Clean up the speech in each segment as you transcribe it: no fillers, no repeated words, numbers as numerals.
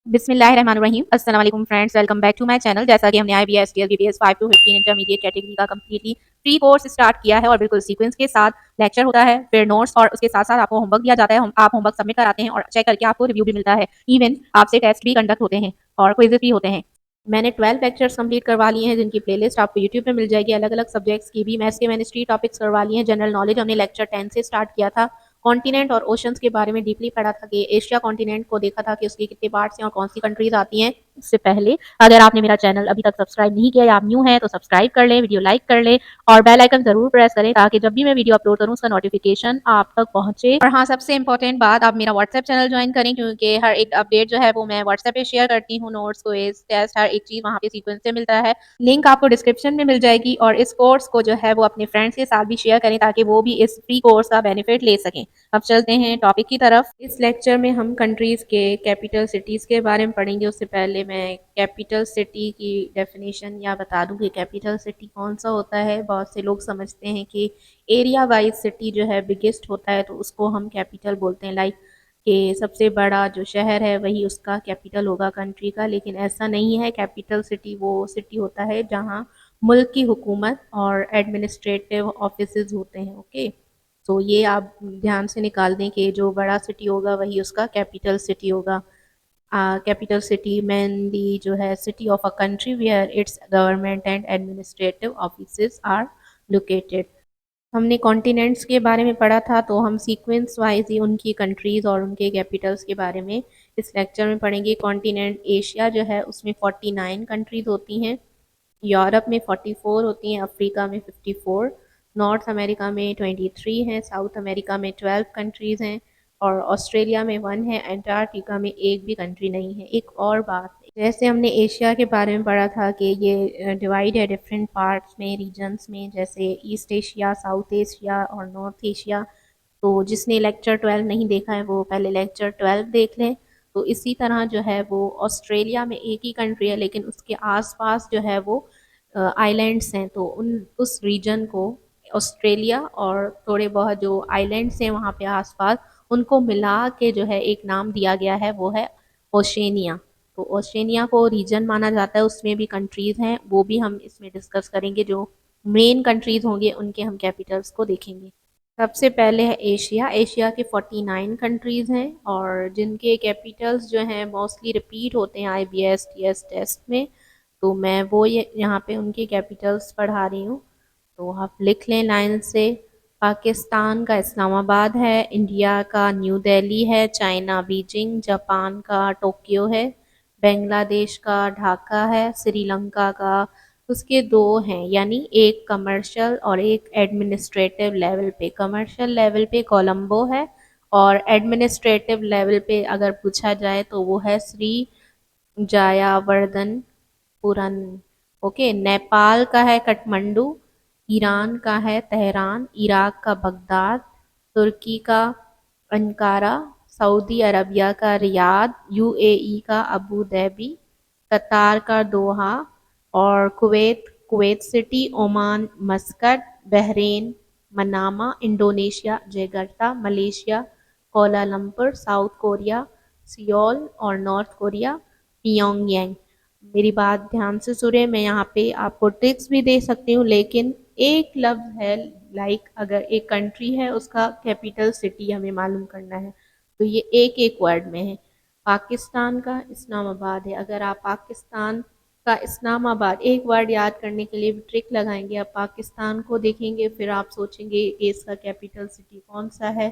बिस्मिल्लाहिर्रहमानिर्रहीम। अस्सलाम वालेकुम friends, welcome back to my channel. जैसा कि हमने IBS TS BBS 5 to 15 intermediate category का कम्प्लीटली फ्री कोर्स स्टार्ट किया है और बिल्कुल सीक्वेंस के साथ लेक्चर होता है, फिर नोट्स और उसके साथ साथ आपको होमवर्क दिया जाता है। आप होमवर्क सबमिट कराते हैं और चेक करके आपको रिव्यू भी मिलता है। इवन आपसे टेस्ट भी कंडक्ट होते हैं और क्विज़ भी होते हैं। मैंने 12 लेक्चर्स कंप्लीट करवा लिए हैं, जिनकी प्लेलिस्ट आपको यूट्यूब पे मिल जाएगी। अलग अलग सब्जेक्ट्स की भी मैथ्स के मैंने 3 टॉपिक्स करवा लिए हैं। जनरल नॉलेज हमने लेक्चर 10 से स्टार्ट किया था। कॉन्टिनेंट और ओशंस के बारे में डीपली पढ़ा था कि एशिया कॉन्टिनेंट को देखा था कि उसके कितने पार्ट्स हैं और कौन सी कंट्रीज आती हैं। इससे पहले अगर आपने मेरा चैनल अभी तक सब्सक्राइब नहीं किया या आप न्यू हैं तो सब्सक्राइब कर लें, वीडियो लाइक कर लें और बेल आइकन जरूर प्रेस करें ताकि जब भी मैं वीडियो अपलोड करूं उसका नोटिफिकेशन आप तक पहुंचे। और हाँ, सबसे इंपॉर्टेंट बात, आप मेरा व्हाट्सएप चैनल ज्वाइन करें क्योंकि हर एक अपडेट जो है वो मैं व्हाट्सएप पे शेयर करती हूँ। नोट्स, क्विज, टेस्ट, हर एक चीज वहाँ पे सीक्वेंस से मिलता है। लिंक आपको डिस्क्रिप्शन में मिल जाएगी और इस कोर्स को जो है वो अपने फ्रेंड्स के साथ भी शेयर करें ताकि वो भी इस फ्री कोर्स का बेनिफिट ले सकें। अब चलते हैं टॉपिक की तरफ। इस लेक्चर में हम कंट्रीज के कैपिटल सिटीज के बारे में पढ़ेंगे। उससे पहले मैं कैपिटल सिटी की डेफिनेशन या बता दूं कि कैपिटल सिटी कौन सा होता है। बहुत से लोग समझते हैं कि एरिया वाइज सिटी जो है बिगेस्ट होता है तो उसको हम कैपिटल बोलते हैं, लाइक कि सबसे बड़ा जो शहर है वही उसका कैपिटल होगा कंट्री का, लेकिन ऐसा नहीं है। कैपिटल सिटी वो सिटी होता है जहाँ मुल्क की हुकूमत और एडमिनिस्ट्रेटिव ऑफिसेज होते हैं। ओके, तो ये आप ध्यान से निकाल दें कि जो बड़ा सिटी होगा वही उसका कैपिटल सिटी होगा। कैपिटल सिटी मेनली जो है city of a country where its government and administrative offices are located. हमने कॉन्टिनेंट्स के बारे में पढ़ा था, तो हम सीक्वेंस वाइज ही उनकी कंट्रीज और उनके कैपिटल्स के बारे में इस लेक्चर में पढ़ेंगे। कॉन्टिनेंट एशिया जो है उसमें 49 कंट्रीज होती हैं, यूरोप में 44 होती हैं, अफ्रीका में 54, नॉर्थ अमेरिका में 23 हैं, साउथ अमेरिका में 12 कंट्रीज़ हैं और ऑस्ट्रेलिया में 1 है, अंटार्कटिका में एक भी कंट्री नहीं है। एक और बात, जैसे हमने एशिया के बारे में पढ़ा था कि ये डिवाइड है डिफरेंट पार्ट्स में, रीजन्स में, जैसे ईस्ट एशिया, साउथ एशिया और नॉर्थ एशिया। तो जिसने लेक्चर 12 नहीं देखा है वो पहले लेक्चर 12 देख लें। तो इसी तरह जो है वो ऑस्ट्रेलिया में एक ही कंट्री है लेकिन उसके आसपास जो है वो आइलैंड्स हैं, तो उन उस रीजन को ऑस्ट्रेलिया और थोड़े बहुत जो आइलैंड्स हैं वहाँ पे आसपास उनको मिला के जो है एक नाम दिया गया है, वो है ओशेनिया। तो ओशेनिया को रीजन माना जाता है, उसमें भी कंट्रीज़ हैं, वो भी हम इसमें डिस्कस करेंगे। जो मेन कंट्रीज़ होंगे उनके हम कैपिटल्स को देखेंगे। सबसे पहले है एशिया। एशिया के 49 कंट्रीज़ हैं और जिनके कैपिटल्स जो हैं मोस्टली रिपीट होते हैं आईबीएस टीएस टेस्ट में, तो मैं वो ये यहाँ पे उनके कैपिटल्स पढ़ा रही हूँ, तो आप लिख लें लाइन से। पाकिस्तान का इस्लामाबाद है, इंडिया का न्यू दिल्ली है, चाइना बीजिंग, जापान का टोक्यो है, बांग्लादेश का ढाका है, श्रीलंका का उसके 2 हैं, यानी एक कमर्शियल और एक एडमिनिस्ट्रेटिव लेवल पे। कमर्शियल लेवल पे कोलंबो है और एडमिनिस्ट्रेटिव लेवल पे अगर पूछा जाए तो वो है श्री जायावर्धन पुरन। ओके, नेपाल का है काठमांडू, ईरान का है तेहरान, इराक का बगदाद, तुर्की का अंकारा, सऊदी अरबिया का रियाद, यूएई का अबू धाबी, कतार का दोहा और Kuwait Kuwait city, Oman Muscat, Bahrain Manama, Indonesia Jakarta, Malaysia Kuala Lumpur, south Korea Seoul और नॉर्थ कोरिया पियोंगयांग। मेरी बात ध्यान से सुने, मैं यहाँ पे आपको ट्रिक्स भी दे सकती हूँ, लेकिन एक लफ्ज़ है, लाइक अगर एक कंट्री है उसका कैपिटल सिटी हमें मालूम करना है तो ये एक एक वर्ड में है। पाकिस्तान का इस्लामाबाद है, अगर आप पाकिस्तान का इस्लामाबाद एक वर्ड याद करने के लिए भी ट्रिक लगाएंगे, आप पाकिस्तान को देखेंगे फिर आप सोचेंगे कि इसका कैपिटल सिटी कौन सा है,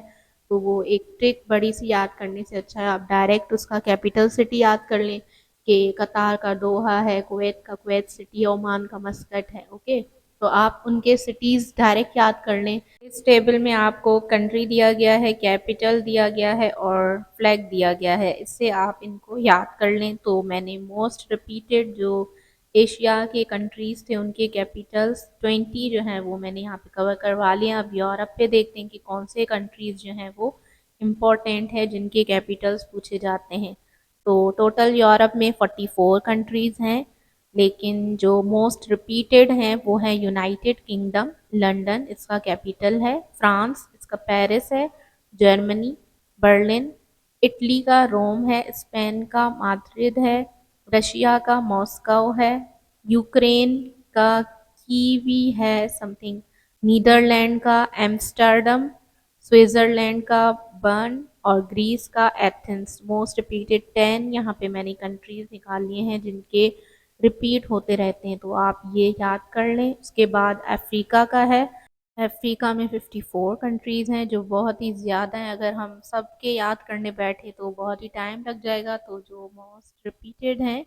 तो वो एक ट्रिक बड़ी सी याद करने से अच्छा है आप डायरेक्ट उसका कैपिटल सिटी याद कर लें कि कतार का दोहा है, कुवैत का कुवैत सिटी, ओमान का मस्कट है। ओके, तो आप उनके सिटीज़ डायरेक्ट याद कर लें। इस टेबल में आपको कंट्री दिया गया है, कैपिटल दिया गया है और फ्लैग दिया गया है, इससे आप इनको याद कर लें। तो मैंने मोस्ट रिपीटेड जो एशिया के कंट्रीज़ थे उनके कैपिटल्स 20 जो हैं वो मैंने यहाँ पे कवर करवा लिया। अब यूरोप पे देखते हैं कि कौन से कंट्रीज़ जो हैं वो इम्पोर्टेंट है जिनके कैपिटल्स पूछे जाते हैं। तो टोटल यूरोप में 44 कंट्रीज़ हैं, लेकिन जो मोस्ट रिपीटेड हैं वो है यूनाइटेड किंगडम, लंदन इसका कैपिटल है, फ्रांस इसका पेरिस है, जर्मनी बर्लिन, इटली का रोम है, स्पेन का माद्रिद है, रशिया का मॉस्को है, यूक्रेन का कीवी है समथिंग, नीदरलैंड का एम्स्टर्डम, स्विट्जरलैंड का बर्न और ग्रीस का एथेंस। मोस्ट रिपीटेड 10 यहाँ पे मैंने कंट्रीज निकाल लिए हैं जिनके रिपीट होते रहते हैं, तो आप ये याद कर लें। उसके बाद अफ्रीका का है, अफ्रीका में 54 कंट्रीज़ हैं जो बहुत ही ज़्यादा हैं। अगर हम सबके याद करने बैठे तो बहुत ही टाइम लग जाएगा। तो जो मोस्ट रिपीटेड हैं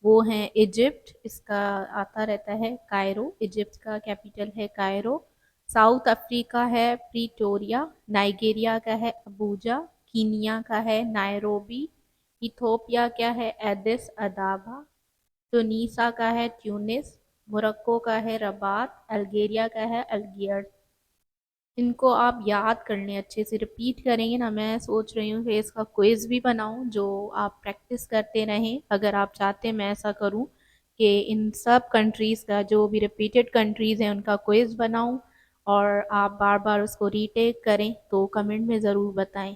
वो हैं इजिप्ट, इसका आता रहता है कायरो, इजिप्ट का कैपिटल है कायरो। साउथ अफ्रीका है प्रीटोरिया, नाइजीरिया का है अबूजा, कीनिया का है नायरोबी, इथोपिया क्या है एडिस अदाबा, तुनीसा का है ट्यूनिस, मोरक्को का है रबात, अल्जीरिया का है अल्गियर्स। इनको आप याद कर लें, अच्छे से रिपीट करेंगे ना। मैं सोच रही हूँ कि इसका क्विज़ भी बनाऊँ जो आप प्रैक्टिस करते रहें। अगर आप चाहते हैं मैं ऐसा करूँ कि इन सब कंट्रीज़ का, जो भी रिपीटेड कंट्रीज़ हैं उनका क्विज़ बनाऊँ और आप बार बार उसको रीटेक करें, तो कमेंट में ज़रूर बताएं।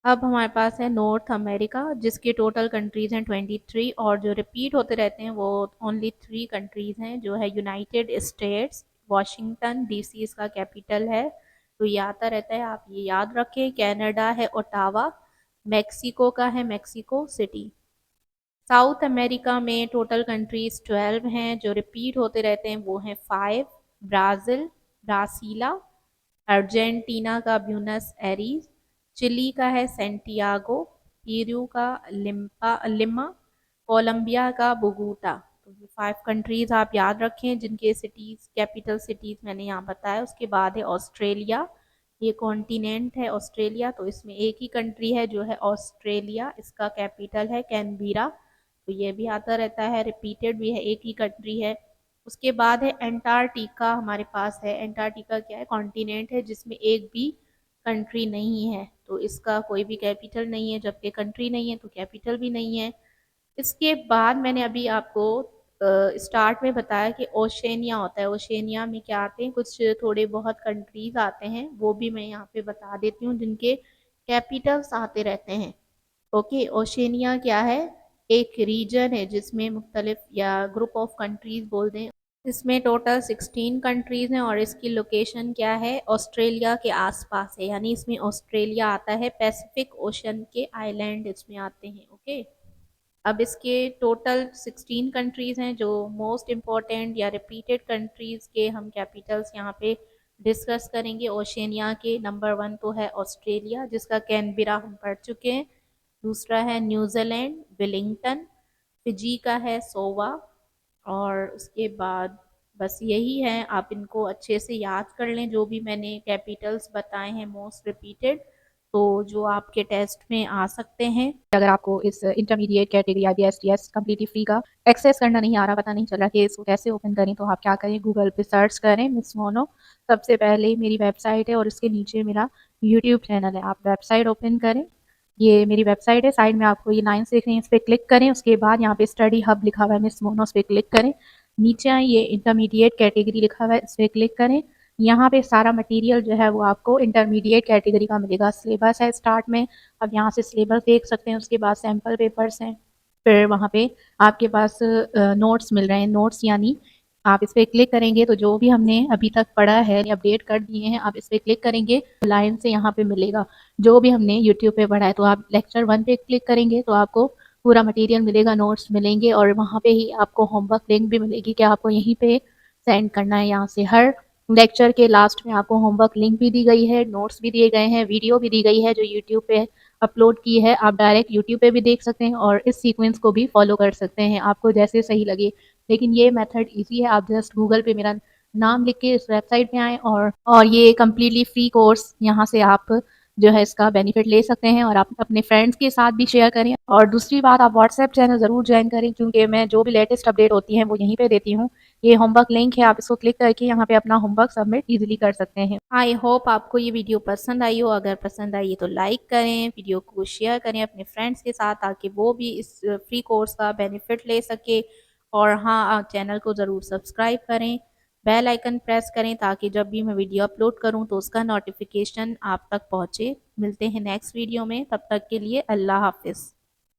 अब हमारे पास है नॉर्थ अमेरिका, जिसके टोटल कंट्रीज़ हैं 23 और जो रिपीट होते रहते हैं वो ओनली 3 कंट्रीज़ हैं, जो है यूनाइटेड स्टेट्स, वाशिंगटन डीसी इसका कैपिटल है, तो ये आता रहता है, आप ये याद रखें। कनाडा है ओटावा, मैक्सिको का है मैक्सिको सिटी। साउथ अमेरिका में टोटल कंट्रीज़ 12 हैं, जो रिपीट होते रहते हैं वो हैं 5, ब्राज़ील, ब्रासीला, अर्जेंटीना का ब्यूनस एरीज, चिली का है सेंटियागो, पेरू का लिमा, कोलंबिया का बोगोटा। तो ये 5 कंट्रीज आप याद रखें जिनके सिटीज, कैपिटल सिटीज मैंने यहाँ बताया। उसके बाद है ऑस्ट्रेलिया, ये कॉन्टिनेंट है ऑस्ट्रेलिया, तो इसमें एक ही कंट्री है जो है ऑस्ट्रेलिया, इसका कैपिटल है कैनबीरा, तो ये भी आता रहता है, रिपीटेड भी है, एक ही कंट्री है। उसके बाद है एंटार्क्टिका हमारे पास है। एंटार्क्टिका क्या है, कॉन्टिनेंट है जिसमें एक भी कंट्री नहीं है, तो इसका कोई भी कैपिटल नहीं है, जबकि कंट्री नहीं है तो कैपिटल भी नहीं है। इसके बाद मैंने अभी आपको स्टार्ट में बताया कि ओशेनिया होता है। ओशेनिया में क्या आते हैं, कुछ थोड़े बहुत कंट्रीज आते हैं, वो भी मैं यहाँ पे बता देती हूँ जिनके कैपिटल्स आते रहते हैं। ओके, ओशेनिया क्या है, एक रीजन है जिसमें मुख्तलिफ या ग्रुप ऑफ कंट्रीज बोल दें। इसमें टोटल 16 कंट्रीज हैं और इसकी लोकेशन क्या है, ऑस्ट्रेलिया के आसपास है, यानी इसमें ऑस्ट्रेलिया आता है, पैसिफिक ओशन के आइलैंड इसमें आते हैं। ओके, अब इसके टोटल 16 कंट्रीज़ हैं, जो मोस्ट इम्पॉर्टेंट या रिपीटेड कंट्रीज़ के हम कैपिटल्स यहाँ पे डिस्कस करेंगे। ओशेनिया के नंबर 1 तो है ऑस्ट्रेलिया, जिसका कैनबेरा हम पढ़ चुके हैं। दूसरा है न्यूजीलैंड, वेलिंगटन। फिजी का है सोवा। और उसके बाद बस यही है, आप इनको अच्छे से याद कर लें जो भी मैंने कैपिटल्स बताए हैं मोस्ट रिपीटेड, तो जो आपके टेस्ट में आ सकते हैं। अगर आपको इस intermediate category IBSTS completely free का एक्सेस करना नहीं आ रहा, पता नहीं चल रहा कि इसको कैसे ओपन करें, तो आप क्या करें, गूगल पे सर्च करें मिस मोनो। सबसे पहले मेरी वेबसाइट है और उसके नीचे मेरा यूट्यूब चैनल है, आप वेबसाइट ओपन करें। ये मेरी वेबसाइट है, साइड में आपको ये लाइन्स दिख रही हैं, इस पर क्लिक करें। उसके बाद यहाँ पे स्टडी हब लिखा हुआ है मिस मोनो, उस पर क्लिक करें। नीचे ये इंटरमीडिएट कैटेगरी लिखा हुआ है, इस पर क्लिक करें। यहाँ पे सारा मटेरियल जो है वो आपको इंटरमीडिएट कैटेगरी का मिलेगा। सिलेबस है स्टार्ट में, अब यहाँ से सिलेबस देख सकते हैं। उसके बाद सैम्पल पेपर्स हैं, फिर वहाँ पे आपके पास नोट्स मिल रहे हैं। नोट्स यानी आप इस पर क्लिक करेंगे तो जो भी हमने अभी तक पढ़ा है, अपडेट कर दिए हैं, आप इस पर क्लिक करेंगे लाइन से यहाँ पे मिलेगा जो भी हमने यूट्यूब पे पढ़ा है। तो आप लेक्चर 1 पे क्लिक करेंगे तो आपको पूरा मटेरियल मिलेगा, नोट्स मिलेंगे और वहाँ पे ही आपको होमवर्क लिंक भी मिलेगी कि आपको यहीं पे सेंड करना है। यहाँ से हर लेक्चर के लास्ट में आपको होमवर्क लिंक भी दी गई है, नोट्स भी दिए गए हैं, वीडियो भी दी गई है जो यूट्यूब पे अपलोड की है। आप डायरेक्ट यूट्यूब पे भी देख सकते हैं और इस सीक्वेंस को भी फॉलो कर सकते हैं, आपको जैसे सही लगे। लेकिन ये मेथड ईजी है, आप जस्ट गूगल पे मेरा नाम लिख के इस वेबसाइट पे आएँ और ये कम्प्लीटली फ्री कोर्स, यहाँ से आप जो है इसका बेनिफिट ले सकते हैं और आप अपने फ्रेंड्स के साथ भी शेयर करें। और दूसरी बात, आप व्हाट्सएप चैनल ज़रूर ज्वाइन करें क्योंकि मैं जो भी लेटेस्ट अपडेट होती हैं वो यहीं पे देती हूँ। ये होमवर्क लिंक है, आप इसको क्लिक करके यहाँ पे अपना होमवर्क सबमिट इजीली कर सकते हैं। आई होप आपको ये वीडियो पसंद आई हो। अगर पसंद आई तो लाइक करें, वीडियो को शेयर करें अपने फ्रेंड्स के साथ ताकि वो भी इस फ्री कोर्स का बेनिफिट ले सके। और हाँ, चैनल को ज़रूर सब्सक्राइब करें, बेल आइकन प्रेस करें ताकि जब भी मैं वीडियो अपलोड करूं तो उसका नोटिफिकेशन आप तक पहुंचे। मिलते हैं नेक्स्ट वीडियो में, तब तक के लिए अल्लाह हाफिज़।